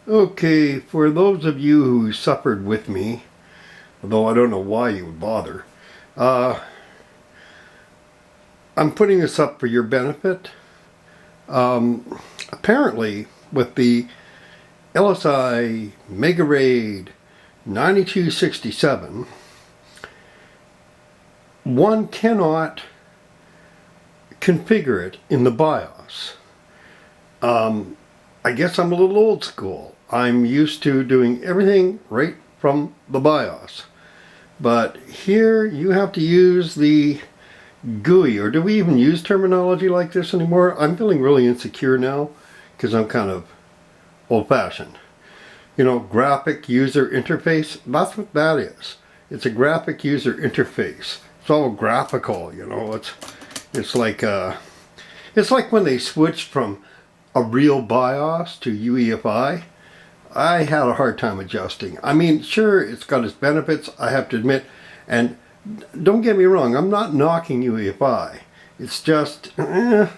Okay, for those of you who suffered with me, although I don't know why you would bother, uh, I'm putting this up for your benefit. Apparently, with the LSI Mega Raid 9267, one cannot configure it in the BIOS. I guess I'm a little old school. I'm used to doing everything right from the BIOS. But here you have to use the GUI, or do we even use terminology like this anymore? I'm feeling really insecure now because I'm kind of old-fashioned. You know, graphic user interface, that's what that is. It's a graphic user interface. It's all graphical, you know. It's like when they switched from a real BIOS to UEFI. I had a hard time adjusting. I mean, sure, it's got its benefits, I have to admit, and don't get me wrong, I'm not knocking UEFI. It's just, I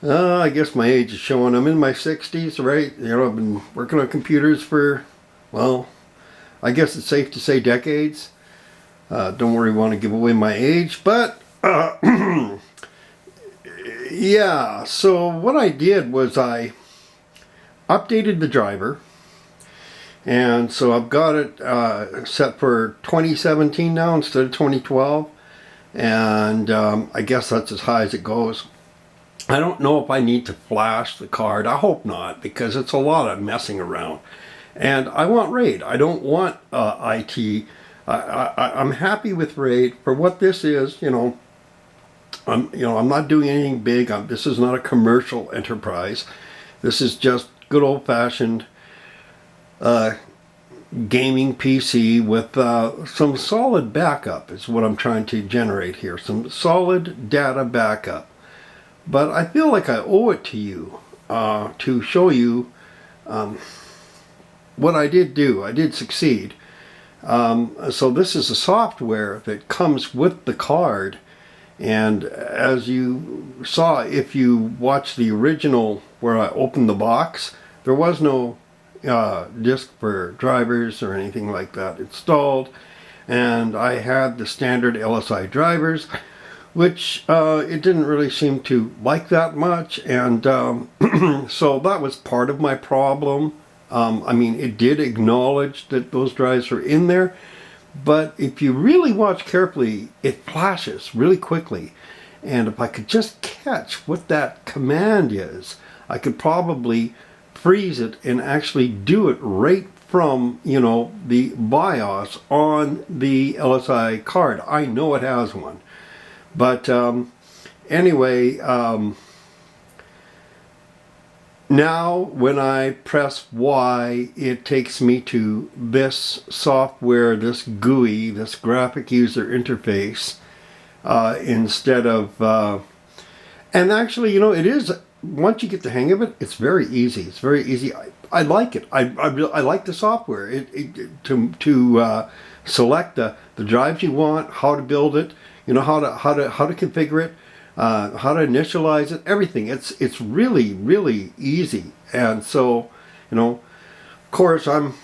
guess my age is showing. I'm in my 60s, right? You know, I've been working on computers for, well, I guess it's safe to say decades. Don't worry, want to give away my age, but yeah, so what I did was I updated the driver, and so I've got it set for 2017 now instead of 2012, and I guess that's as high as it goes. I don't know if I need to flash the card. I hope not, because it's a lot of messing around, and I want RAID. I don't want IT. I'm happy with RAID for what this is. I'm not doing anything big. This is not a commercial enterprise. This is just good old-fashioned gaming PC with some solid backup is what I'm trying to generate here. Some solid data backup. But I feel like I owe it to you to show you what I did do. I did succeed. So this is a software that comes with the card. And as you saw, if you watch the original where I opened the box, there was no disk for drivers or anything like that installed. And I had the standard LSI drivers, which it didn't really seem to like that much. And so that was part of my problem. I mean, it did acknowledge that those drives were in there. But if you really watch carefully, it flashes really quickly. And if I could just catch what that command is, I could probably freeze it and actually do it right from, the BIOS on the LSI card. I know it has one. But anyway, now when I press Y, it takes me to this software, this GUI, this graphic user interface, instead of, and actually, it is, once you get the hang of it, it's very easy. It's very easy. I like it. I like the software. To select the drives you want, how to build it, how to configure it. How to initialize it, everything. It's really, really easy. And so, of course, I'm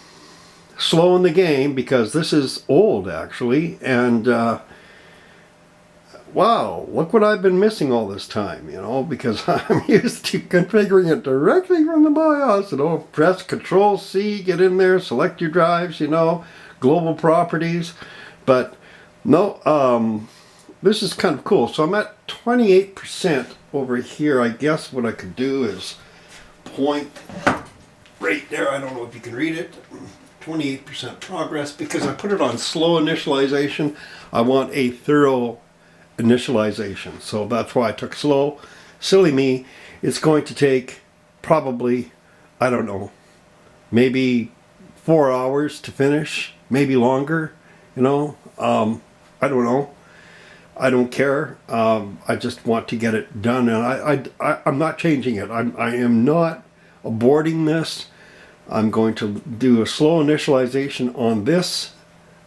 slow in the game because this is old, actually. And wow, look what I've been missing all this time, because I'm used to configuring it directly from the BIOS. Press Control-C, get in there, select your drives, global properties. But no, this is kind of cool. So I'm at 28% over here. I guess what I could do is point right there. I don't know if you can read it. 28% progress because I put it on slow initialization. I want a thorough initialization. So that's why I took slow. Silly me. It's going to take probably, I don't know, maybe 4 hours to finish, maybe longer, I don't know. I don't care. I just want to get it done, and I'm not changing it. I am not aborting this. I'm going to do a slow initialization on this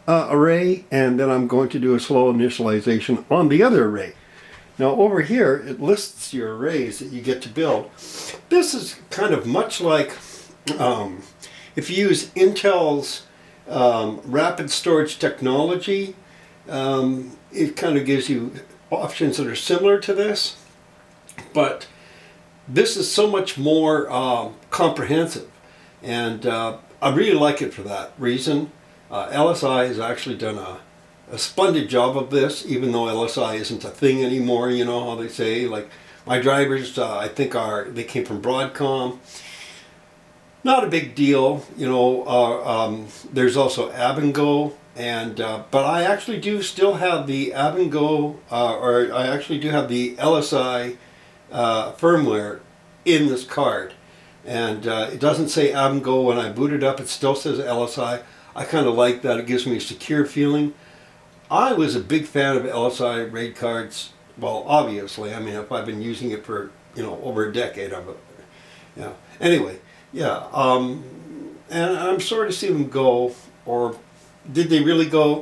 array, and then I'm going to do a slow initialization on the other array. Now over here, it lists your arrays that you get to build. This is kind of much like Um, if you use Intel's rapid storage technology, it kind of gives you options that are similar to this, but this is so much more comprehensive, and I really like it for that reason. LSI has actually done a splendid job of this, even though LSI isn't a thing anymore. You know how they say, like, my drivers, I think they came from Broadcom. Not a big deal, you know. There's also Abengoa, and but I actually do still have the Abengoa, or I actually do have the LSI firmware in this card, and it doesn't say Abengoa when I boot it up. It still says LSI. I kind of like that. It gives me a secure feeling. I was a big fan of LSI RAID cards. Well, obviously, I mean, if I've been using it for over a decade of it, Anyway, yeah, and I'm sorry to see them go, or did they really go?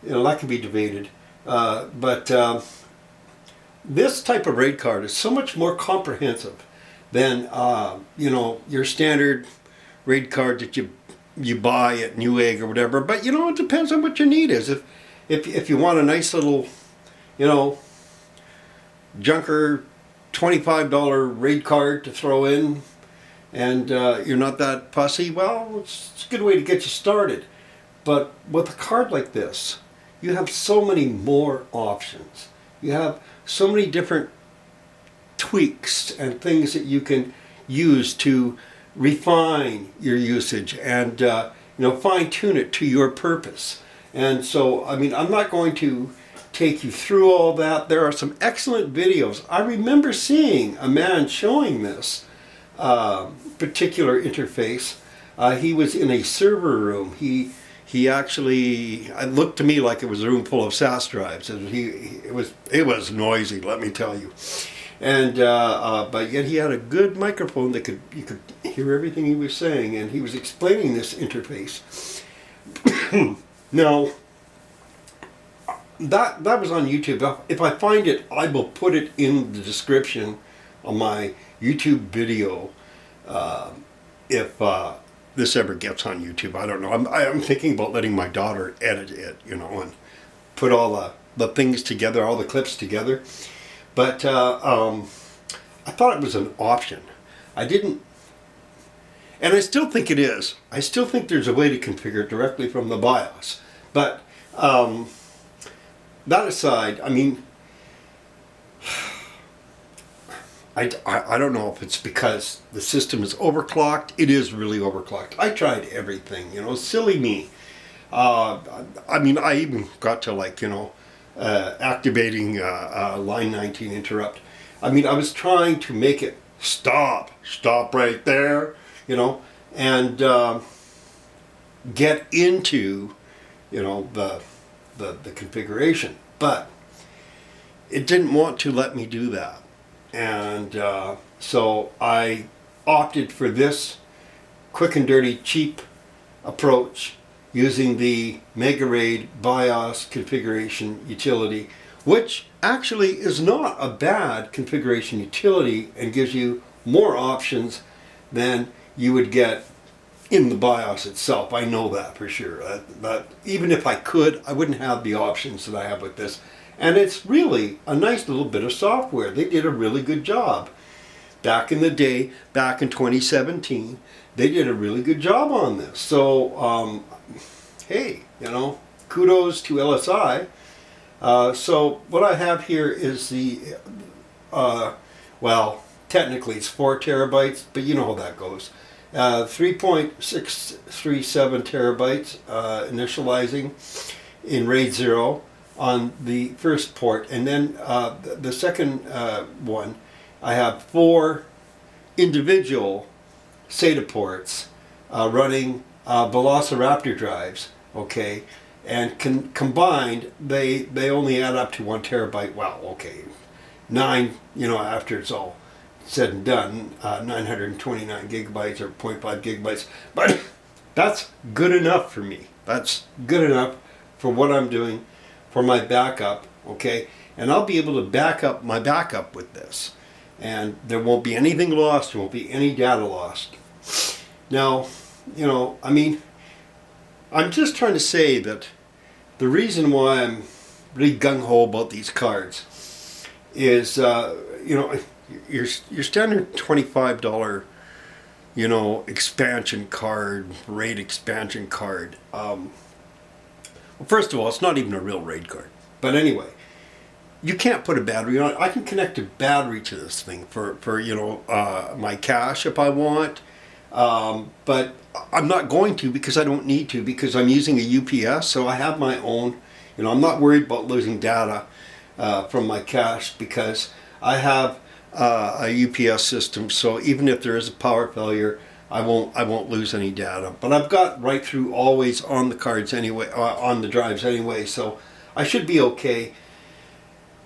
That can be debated. But this type of RAID card is so much more comprehensive than your standard RAID card that you buy at Newegg or whatever. But it depends on what your need is. If you want a nice little, junker $25 RAID card to throw in, and you're not that fussy, well, it's a good way to get you started. But with a card like this, you have so many more options. You have so many different tweaks and things that you can use to refine your usage and fine tune it to your purpose. And so, I mean, I'm not going to take you through all that. There are some excellent videos. I remember seeing a man showing this particular interface. He was in a server room. He actually, it looked to me like it was a room full of SAS drives. It was noisy, let me tell you. And but yet he had a good microphone that you could hear everything he was saying, and he was explaining this interface. Now, that was on YouTube. If I find it, I will put it in the description of my YouTube video. If this ever gets on YouTube, I don't know. I'm thinking about letting my daughter edit it, and put all the things together, all the clips together. But I thought it was an option. I didn't, and I still think it is. I still think there's a way to configure it directly from the BIOS. But that aside, I mean, I don't know if it's because the system is overclocked. It is really overclocked. I tried everything, silly me. I mean, I even got to activating line 19 interrupt. I mean, I was trying to make it stop right there, and get into, the configuration, but it didn't want to let me do that. And so I opted for this quick and dirty, cheap approach using the MegaRAID BIOS configuration utility, which actually is not a bad configuration utility and gives you more options than you would get in the BIOS itself. I know that for sure. That even if I could, I wouldn't have the options that I have with this. And it's really a nice little bit of software. They did a really good job. Back in the day, back in 2017, they did a really good job on this. So, hey, kudos to LSI. So what I have here is the, well, technically it's 4 terabytes, but you know how that goes. 3.637 terabytes initializing in RAID 0 on the first port, and then the second one, I have 4 individual SATA ports running Velociraptor drives, okay, and combined they only add up to 1 terabyte. Well, okay, 9, after it's all said and done, 929 gigabytes or 0.5 gigabytes, but that's good enough for me. That's good enough for what I'm doing for my backup, okay? And I'll be able to back up my backup with this, and there won't be anything lost, there won't be any data lost. Now, I mean, I'm just trying to say that the reason why I'm really gung-ho about these cards is, your standard $25, expansion card, raid expansion card. Well, first of all, it's not even a real raid card. But anyway, you can't put a battery on it. I can connect a battery to this thing for my cache if I want. But I'm not going to, because I don't need to, because I'm using a UPS, so I have my own. I'm not worried about losing data from my cache, because I have a UPS system. So even if there is a power failure, I won't lose any data. But I've got right through always on the cards anyway, on the drives anyway. So I should be okay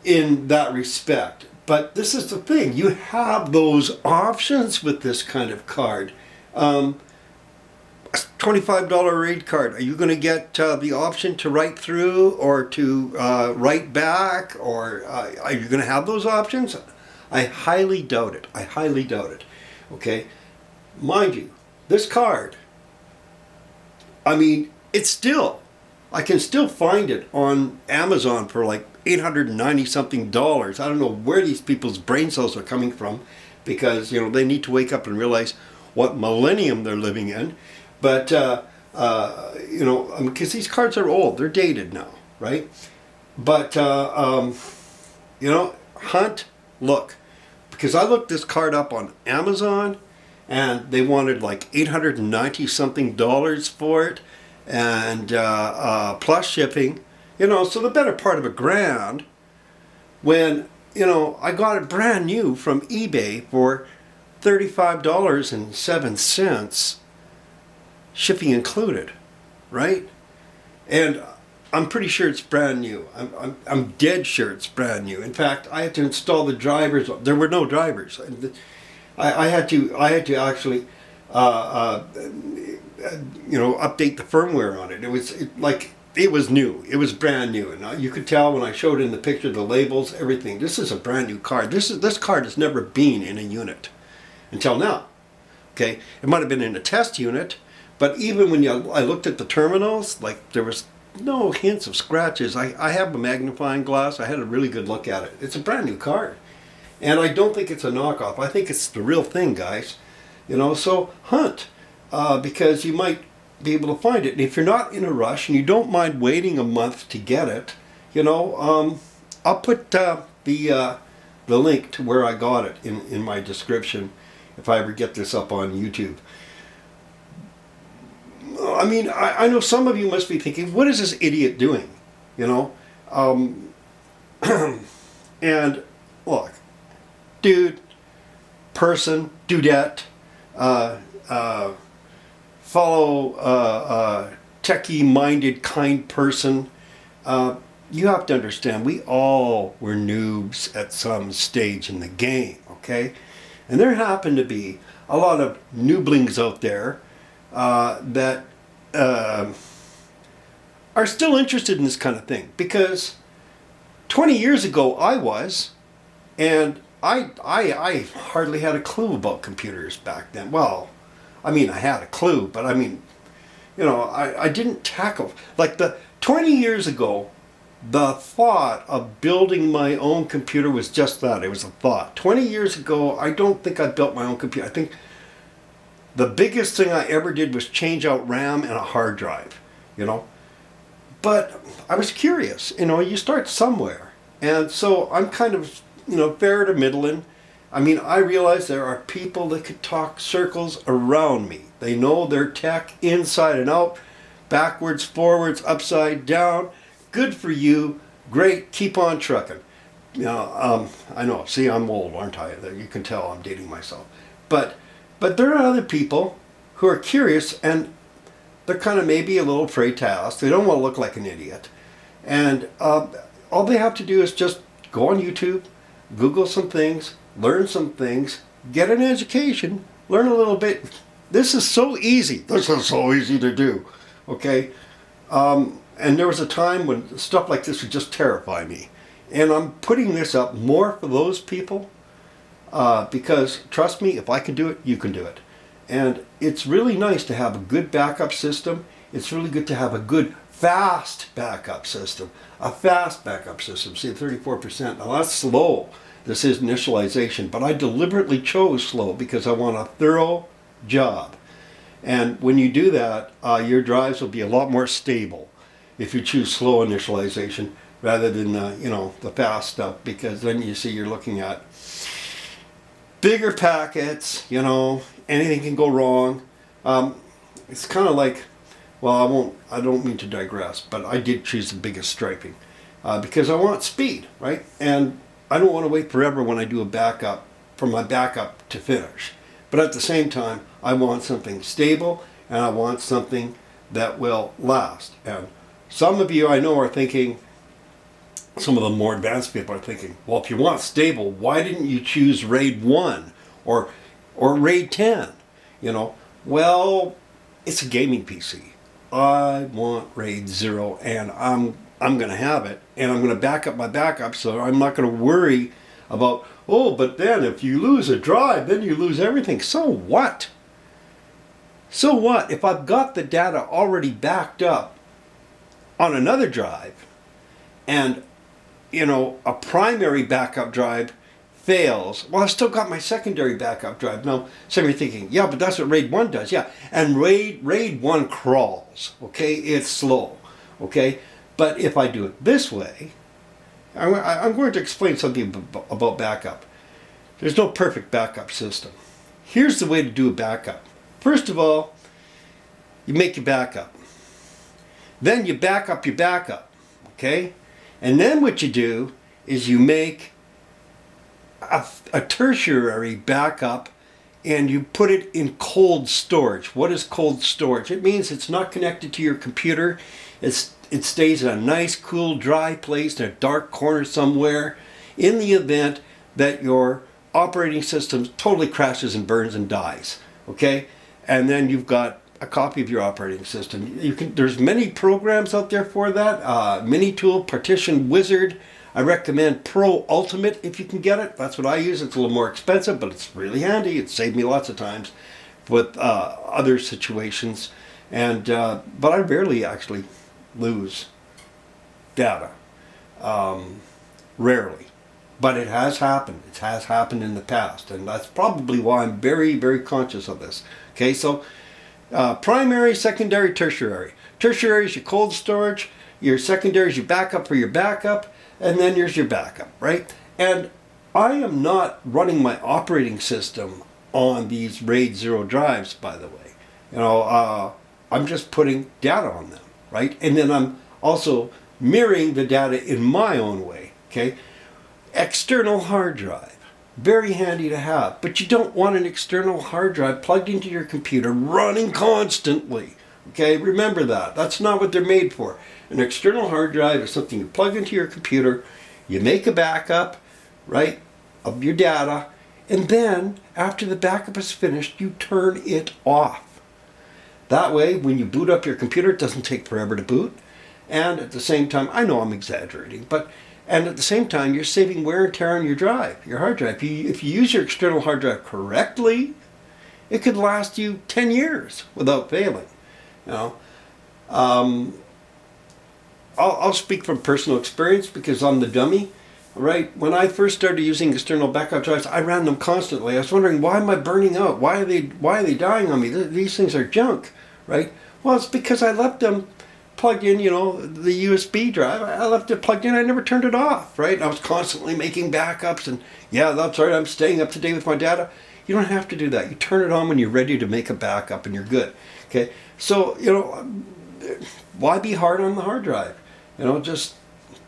in that respect. But this is the thing, you have those options with this kind of card. A $25 raid card, are you going to get the option to write through or to write back, or are you going to have those options? I highly doubt it. I highly doubt it. Okay, mind you, this card, I mean, I can still find it on Amazon for like $890 something. I don't know where these people's brain cells are coming from, because they need to wake up and realize what millennium they're living in. But because these cards are old, they're dated now, right? But hunt, look, because I looked this card up on Amazon, and they wanted like $890 something for it, and plus shipping, so the better part of $1,000, when I got it brand new from eBay for $35.07, shipping included, right? And I'm pretty sure it's brand new. I'm dead sure it's brand new. In fact, I had to install the drivers. There were no drivers. I had to actually update the firmware on it. It was new. It was brand new, and you could tell when I showed in the picture, the labels, everything. This is a brand new card. This card has never been in a unit until now. Okay, it might have been in a test unit, but even when I looked at the terminals, like, there was no hints of scratches. I have a magnifying glass. I had a really good look at it. It's a brand new card, and I don't think it's a knockoff. I think it's the real thing, guys. So hunt, because you might be able to find it. And if you're not in a rush and you don't mind waiting a month to get it, I'll put the link to where I got it in my description if I ever get this up on YouTube. I mean, I know some of you must be thinking, what is this idiot doing? And look, dude, person, dudette, follow techie-minded, kind person. You have to understand, we all were noobs at some stage in the game, okay? And there happen to be a lot of nooblings out there that are still interested in this kind of thing. Because 20 years ago I was, and I hardly had a clue about computers back then. Well, I mean, I had a clue, but I mean, I didn't tackle, like, 20 years ago, the thought of building my own computer was just that. It was a thought. 20 years ago, I don't think I built my own computer. I think the biggest thing I ever did was change out RAM and a hard drive, But I was curious, you start somewhere. And so I'm kind of, fair to middling. I mean, I realize there are people that could talk circles around me. They know their tech inside and out, backwards, forwards, upside down. Good for you. Great. Keep on trucking. I know. See, I'm old, aren't I? You can tell I'm dating myself. But there are other people who are curious, and they're kind of maybe a little afraid to ask. They don't want to look like an idiot. And all they have to do is just go on YouTube, Google some things, learn some things, get an education, learn a little bit. This is so easy. This is so easy to do. Okay? And there was a time when stuff like this would just terrify me. And I'm putting this up more for those people because, trust me, if I can do it, you can do it. And it's really nice to have a good backup system. It's really good to have a good fast backup system. A fast backup system, see 34%. Now that's slow. This is initialization, but I deliberately chose slow because I want a thorough job. And when you do that, your drives will be a lot more stable if you choose slow initialization rather than the fast stuff, because then you see you're looking at bigger packets, anything can go wrong. It's kind of like, well, I don't mean to digress, but I did choose the biggest striping because I want speed, right? And I don't want to wait forever when I do a backup from my backup to finish. But at the same time, I want something stable and I want something that will last. And some of you I know are thinking, some of the more advanced people are thinking, well, if you want stable, why didn't you choose RAID 1 or RAID 10? Well, it's a gaming PC. I want RAID 0 and I'm going to have it, and I'm going to back up my backup, so I'm not going to worry about, oh, but then if you lose a drive, then you lose everything. So what? So what? If I've got the data already backed up on another drive and a primary backup drive fails, well, I've still got my secondary backup drive. Now, some of you are thinking, yeah, but that's what RAID 1 does. Yeah, and RAID 1 crawls, okay? It's slow, okay? But if I do it this way, I'm going to explain something about backup. There's no perfect backup system. Here's the way to do a backup. First of all, you make your backup. Then you back up your backup, okay? And then what you do is you make a tertiary backup and you put it in cold storage. What is cold storage? It means it's not connected to your computer. It stays in a nice, cool, dry place in a dark corner somewhere in the event that your operating system totally crashes and burns and dies, okay? And then you've got a copy of your operating system. There's many programs out there for that. Minitool, Partition Wizard. I recommend Pro Ultimate if you can get it. That's what I use. It's a little more expensive, but it's really handy. It saved me lots of times with other situations. And but I rarely actually lose data. Rarely. But it has happened. It has happened in the past. And that's probably why I'm very, very conscious of this. Okay, so primary, secondary, tertiary. Tertiary is your cold storage. Your secondary is your backup for your backup. And then here's your backup, right? And I am not running my operating system on these RAID 0 drives, by the way. I'm just putting data on them, right? And then I'm also mirroring the data in my own way, okay? External hard drive, very handy to have, but you don't want an external hard drive plugged into your computer running constantly, okay? Remember that. That's not what they're made for. An external hard drive is something you plug into your computer, you make a backup, right, of your data, and then after the backup is finished, you turn it off. That way, when you boot up your computer, it doesn't take forever to boot. And at the same time, I know I'm exaggerating, and at the same time, you're saving wear and tear on your drive, your hard drive. If you use your external hard drive correctly, it could last you 10 years without failing. I'll speak from personal experience because I'm the dummy, right? When I first started using external backup drives, I ran them constantly. I was wondering, why am I burning out? Why are they dying on me? These things are junk, right? Well, it's because I left them plugged in, the USB drive. I left it plugged in. I never turned it off, right? And I was constantly making backups, and yeah, that's right, I'm staying up to date with my data. You don't have to do that. You turn it on when you're ready to make a backup and you're good, okay? So, why be hard on the hard drive?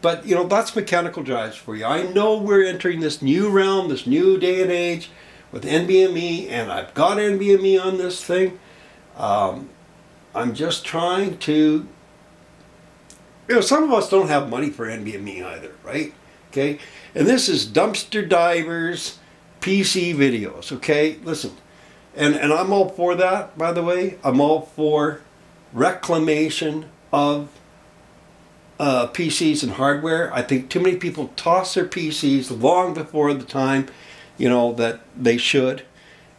But that's mechanical drives for you. I know we're entering this new realm, this new day and age with NVMe, and I've got NVMe on this thing. I'm just trying to, some of us don't have money for NVMe either, right? Okay, and this is Dumpster Divers PC videos, okay? Listen, and I'm all for that, by the way. I'm all for reclamation of PCs and hardware. I think too many people toss their PCs long before the time, that they should.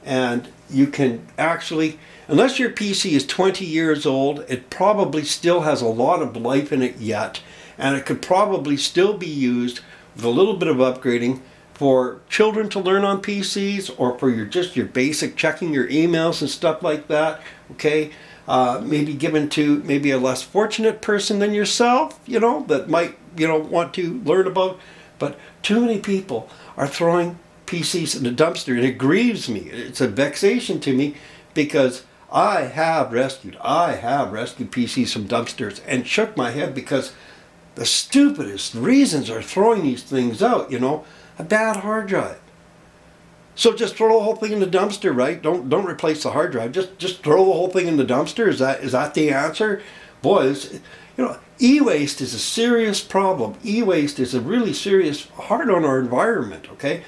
And you can actually, unless your PC is 20 years old, it probably still has a lot of life in it yet, and it could probably still be used with a little bit of upgrading for children to learn on PCs, or for your basic checking your emails and stuff like that. Okay, maybe given to maybe a less fortunate person than yourself, that might want to learn about. But too many people are throwing PCs in the dumpster, and it grieves me. It's a vexation to me, because I have rescued PCs from dumpsters and shook my head, because the stupidest reasons are throwing these things out. A bad hard drive. So just throw the whole thing in the dumpster, right? Don't replace the hard drive. Just throw the whole thing in the dumpster. Is that the answer? Boys, e-waste is a serious problem. E-waste is a really serious, hard on our environment. Okay,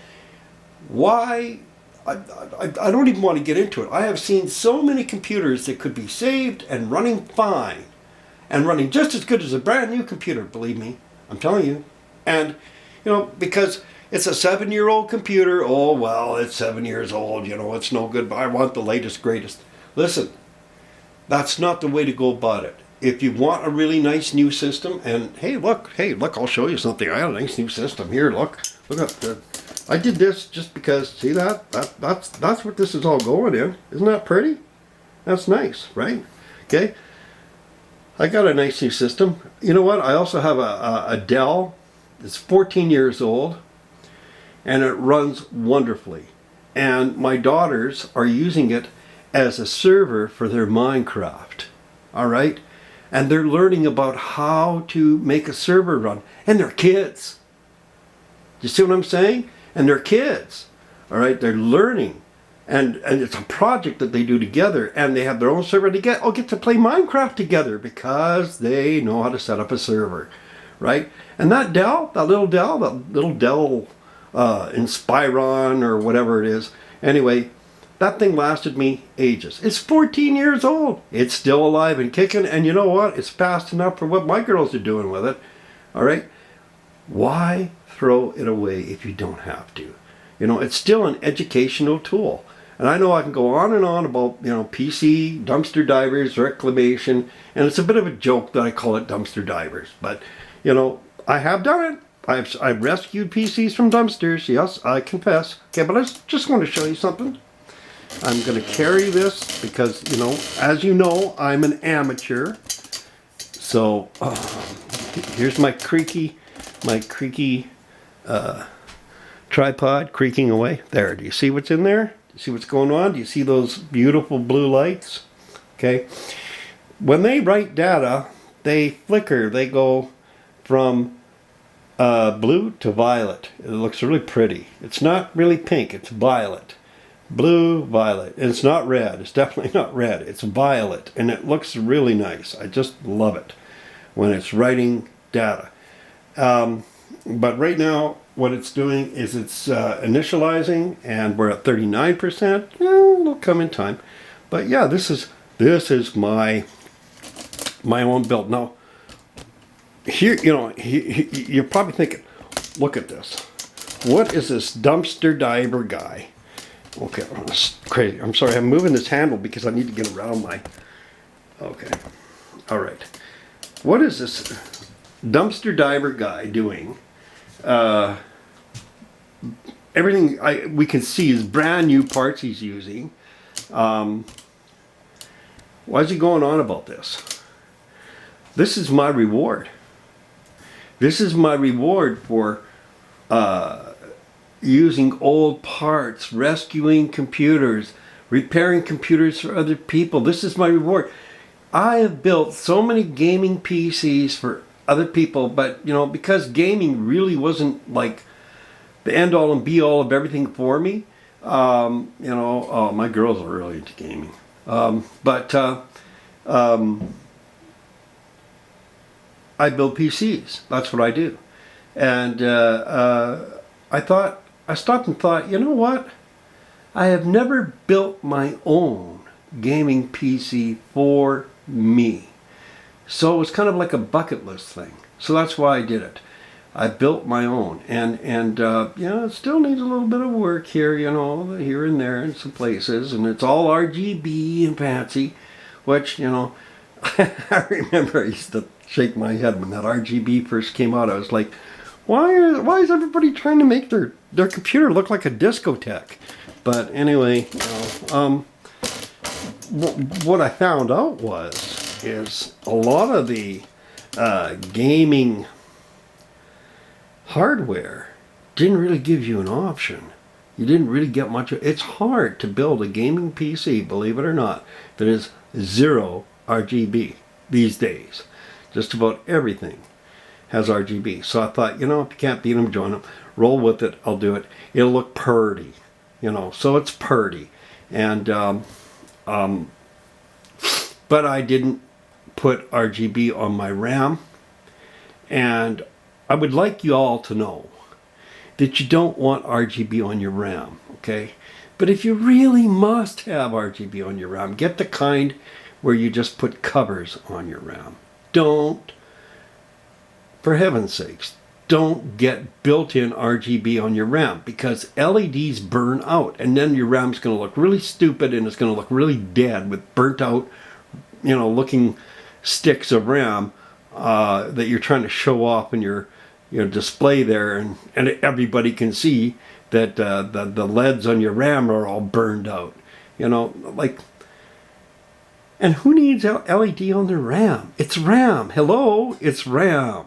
why? I don't even want to get into it. I have seen so many computers that could be saved and running fine, and running just as good as a brand new computer. Believe me, I'm telling you. And because it's a 7-year-old computer. Oh, well, it's 7 years old. It's no good, but I want the latest, greatest. Listen, that's not the way to go about it. If you want a really nice new system, and hey, look, I'll show you something. I have a nice new system here. Look at the. I did this just because. See that's what this is all going in. Isn't that pretty? That's nice, right? Okay. I got a nice new system. You know what? I also have a Dell. It's 14 years old. And it runs wonderfully. And my daughters are using it as a server for their Minecraft. All right? And they're learning about how to make a server run. And they're kids. You see what I'm saying? And they're kids. All right? They're learning. And it's a project that they do together. And they have their own server. They get to play Minecraft together, because they know how to set up a server. Right? And that little Dell Inspiron or whatever it is. Anyway, that thing lasted me ages. It's 14 years old. It's still alive and kicking, and you know what? It's fast enough for what my girls are doing with it. All right? Why throw it away if you don't have to? It's still an educational tool. And I know I can go on and on about, PC, dumpster divers, reclamation, and it's a bit of a joke that I call it dumpster divers. But, I have done it. I've rescued PCs from dumpsters, yes, I confess. Okay, but I just want to show you something. I'm going to carry this because, as you know, I'm an amateur. So, here's my creaky tripod creaking away. There, do you see what's in there? Do you see what's going on? Do you see those beautiful blue lights? Okay. When they write data, they flicker. They go from blue to violet. It looks really pretty. It's not really pink, it's violet. Blue, violet. And it's not red. It's definitely not red. It's violet. And it looks really nice. I just love it when it's writing data. But right now, what it's doing is it's initializing, and we're at 39%. It'll come in time. But yeah, this is my own build. Now, here, you're probably thinking, look at this. What is this dumpster diver guy? Okay, that's crazy. I'm sorry, I'm moving this handle because I need to get around my... Okay, all right. What is this dumpster diver guy doing? Everything we can see is brand new parts he's using. Why is he going on about this? This is my reward. This is my reward for using old parts, rescuing computers, repairing computers for other people. This is my reward. I have built so many gaming PCs for other people, but because gaming really wasn't like the end all and be all of everything for me. Oh, my girls are really into gaming. I build PCs. That's what I do. And I stopped and thought, you know what? I have never built my own gaming PC for me. So it was kind of like a bucket list thing. So that's why I did it. I built my own, and it still needs a little bit of work here, here and there in some places, and it's all RGB and fancy, which I remember I used to shake my head when that RGB first came out. I was like, why is everybody trying to make their computer look like a discotheque? But anyway, what I found out is a lot of the gaming hardware didn't really give you an option. You didn't really get much. It's hard to build a gaming PC, believe it or not, that is 0 RGB these days. Just about everything has RGB. So I thought, if you can't beat them, join them. Roll with it. I'll do it. It'll look purty, So it's purty, and but I didn't put RGB on my RAM, and I would like you all to know that you don't want RGB on your RAM, okay? But if you really must have RGB on your RAM, get the kind where you just put covers on your RAM. Don't, for heaven's sakes, don't get built-in RGB on your RAM, because LEDs burn out, and then your RAM's going to look really stupid, and it's going to look really dead with burnt out, looking sticks of RAM that you're trying to show off in your display there, and everybody can see that the LEDs on your RAM are all burned out. And who needs LED on their RAM? It's RAM. Hello, it's RAM.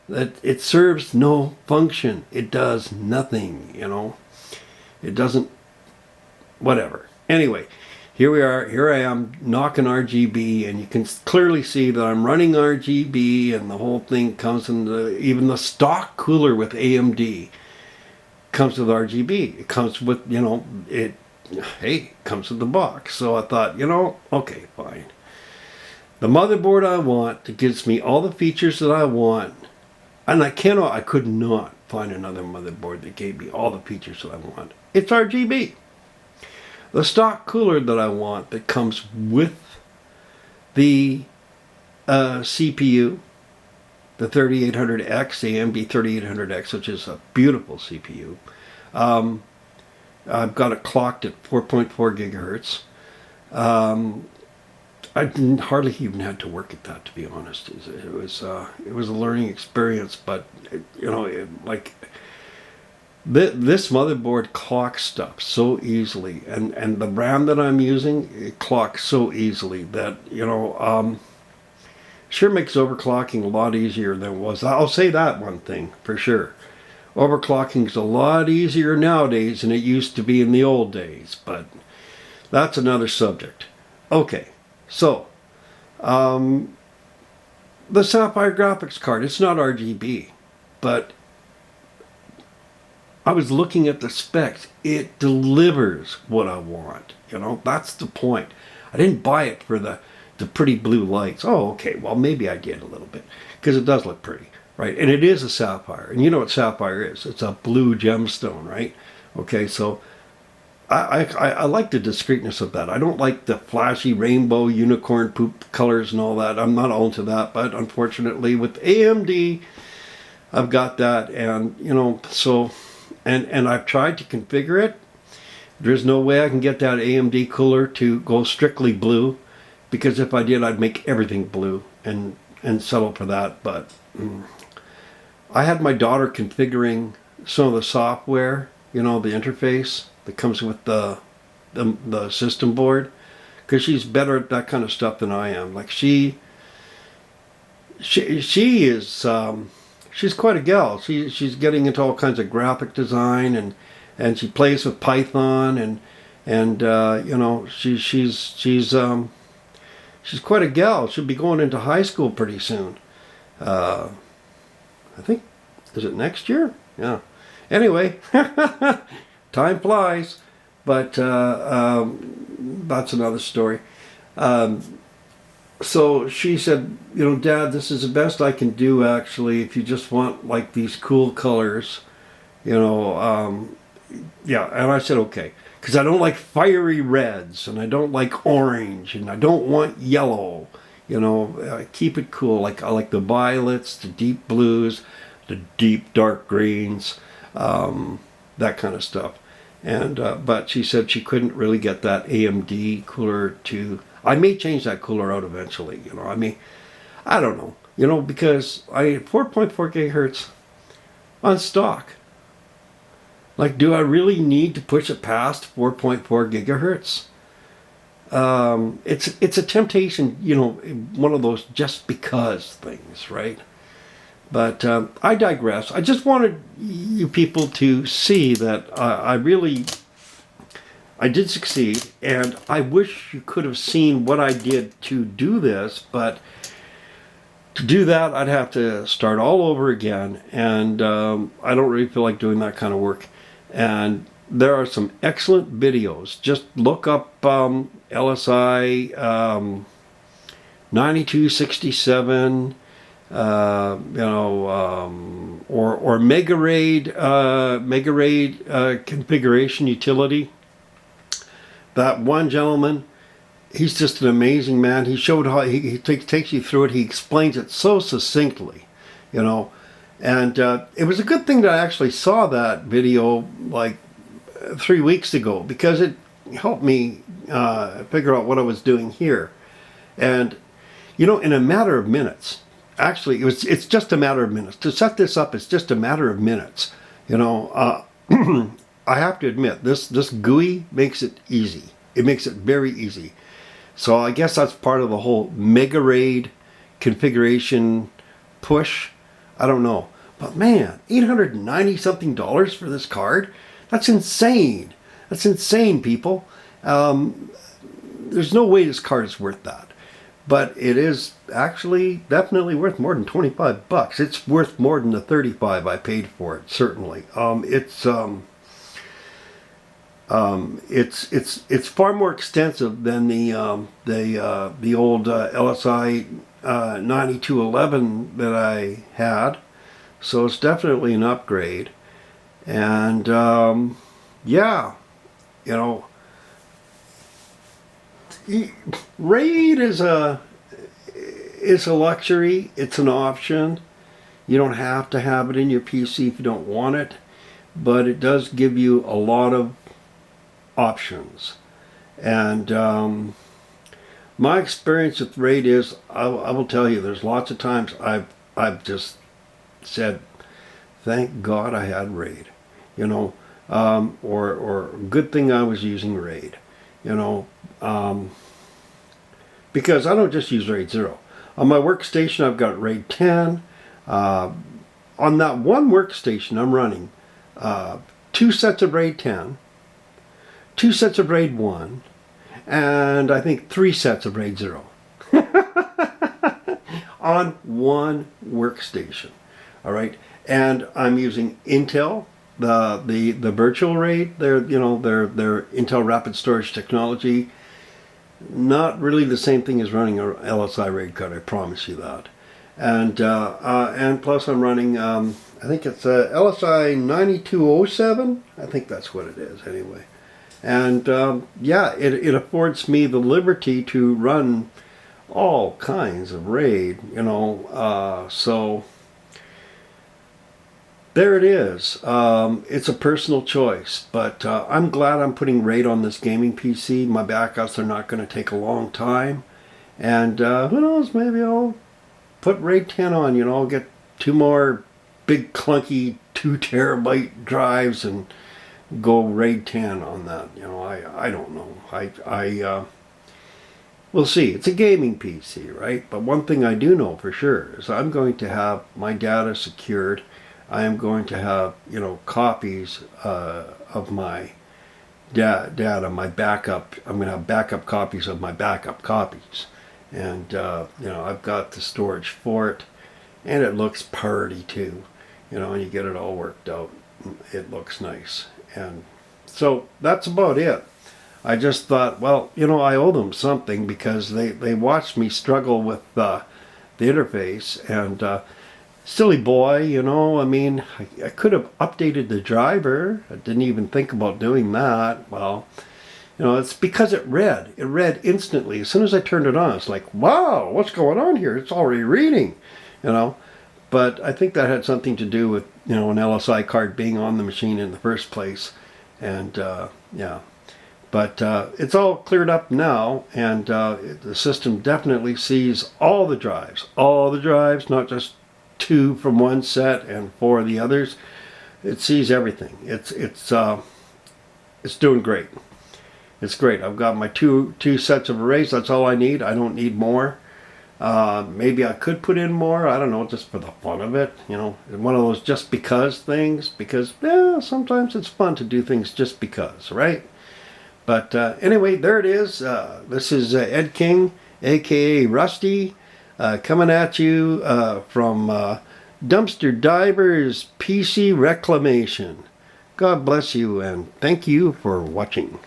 That it serves no function. It does nothing. It doesn't. Whatever. Anyway, here we are. Here I am knocking RGB, and you can clearly see that I'm running RGB, and the whole thing comes in even the stock cooler with AMD comes with RGB. It comes with, it comes with the box. So I thought, okay, fine. The motherboard I want that gives me all the features that I want, and I could not find another motherboard that gave me all the features that I want. It's RGB. The stock cooler that I want that comes with the CPU, the 3800X, the AMD 3800X, which is a beautiful CPU. I've got it clocked at 4.4 gigahertz. I hardly even had to work at that, to be honest. It was a learning experience, but this motherboard clocks stuff so easily, and the RAM that I'm using, it clocks so easily that sure makes overclocking a lot easier than it was. I'll say that one thing for sure. Overclocking is a lot easier nowadays than it used to be in the old days, but that's another subject. Okay, so the Sapphire graphics card, it's not RGB, but I was looking at the specs. It delivers what I want. That's the point. I didn't buy it for the pretty blue lights. Oh, okay, well, maybe I did a little bit, because it does look pretty, right? And it is a sapphire, and you know what sapphire is. It's a blue gemstone, right? Okay, so I like the discreetness of that. I don't like the flashy rainbow unicorn poop colors and all that. I'm not all into that, but unfortunately with AMD, I've got that, and so, and I've tried to configure it. There's no way I can get that AMD cooler to go strictly blue, because if I did, I'd make everything blue and settle for that. But I had my daughter configuring some of the software, the interface that comes with the system board, because she's better at that kind of stuff than I am. Like she is she's quite a gal. She's getting into all kinds of graphic design, and she plays with Python, and she's quite a gal. She'll be going into high school pretty soon. I think, is it next year? Yeah. Anyway, time flies, but that's another story. So she said, Dad, this is the best I can do, actually, if you just want like these cool colors, yeah. And I said, okay, because I don't like fiery reds, and I don't like orange, and I don't want yellow. Keep it cool. I like the violets, the deep blues. the deep dark greens, that kind of stuff. And but she said she couldn't really get that AMD cooler to. I may change that cooler out eventually. I mean, I don't know. Because 4.4 gigahertz on stock. Like, do I really need to push it past 4.4 gigahertz? It's a temptation, one of those just because things, right? But I digress. I just wanted you people to see that I did succeed, and I wish you could have seen what I did to do this, but to do that, I'd have to start all over again, and I don't really feel like doing that kind of work. And there are some excellent videos. Just look up LSI 9267, or MegaRAID configuration utility. That one gentleman, he's just an amazing man. He showed how he takes you through it. He explains it so succinctly, And it was a good thing that I actually saw that video like 3 weeks ago, because it helped me figure out what I was doing here. And, in a matter of minutes, actually, it's just a matter of minutes. To set this up, it's just a matter of minutes. I have to admit, this GUI makes it easy. It makes it very easy. So I guess that's part of the whole MegaRAID configuration push. I don't know. But man, $890 something for this card? That's insane. That's insane, people. There's no way this card is worth that. But it is actually definitely worth more than 25 bucks. It's worth more than the 35 I paid for it, certainly. It's far more extensive than the old LSI 9211 that I had, so it's definitely an upgrade. And yeah, RAID is a luxury. It's an option. You don't have to have it in your PC if you don't want it, but it does give you a lot of options. And my experience with RAID is, I will tell you, there's lots of times I've just said, thank God I had RAID, or good thing I was using RAID, because I don't just use RAID 0. On my workstation, I've got RAID 10. On that one workstation, I'm running 2 sets of RAID 10, 2 sets of RAID 1, and I think 3 sets of RAID 0 on one workstation. All right, and I'm using Intel, the virtual RAID. Their Intel Rapid Storage Technology. Not really the same thing as running a LSI RAID card, I promise you that. And plus I'm running, I think it's a LSI 9207. I think that's what it is anyway. And yeah, it affords me the liberty to run all kinds of RAID, so there it is. It's a personal choice, but I'm glad I'm putting RAID on this gaming PC. My backups are not going to take a long time, and who knows, maybe I'll put RAID 10 on, I'll get 2 more big clunky 2 terabyte drives and go RAID 10 on that. I don't know. We'll see. It's a gaming PC, right? But one thing I do know for sure is I'm going to have my data secured. I am going to have, copies of my data, my backup. I'm going to have backup copies of my backup copies. And, I've got the storage for it. And it looks pretty too. And you get it all worked out. It looks nice. And so that's about it. I just thought, well, I owe them something, because they watched me struggle with the interface, and silly boy, I mean, I could have updated the driver. I didn't even think about doing that. Well, it's because it read instantly. As soon as I turned it on, it's like, wow, what's going on here? It's already reading, But I think that had something to do with, you know, an LSI card being on the machine in the first place. And yeah, but it's all cleared up now, and the system definitely sees all the drives, not just 2 from one set and 4 of the others. It sees everything. It's doing great. It's great. I've got my two sets of arrays. That's all I need. I don't need more. Maybe I could put in more. I don't know, just for the fun of it. You know, one of those just because things. Because yeah, sometimes it's fun to do things just because, right? But anyway, there it is. This is Ed King, aka Rusty, coming at you from Dumpster Divers PC Reclamation. God bless you, and thank you for watching.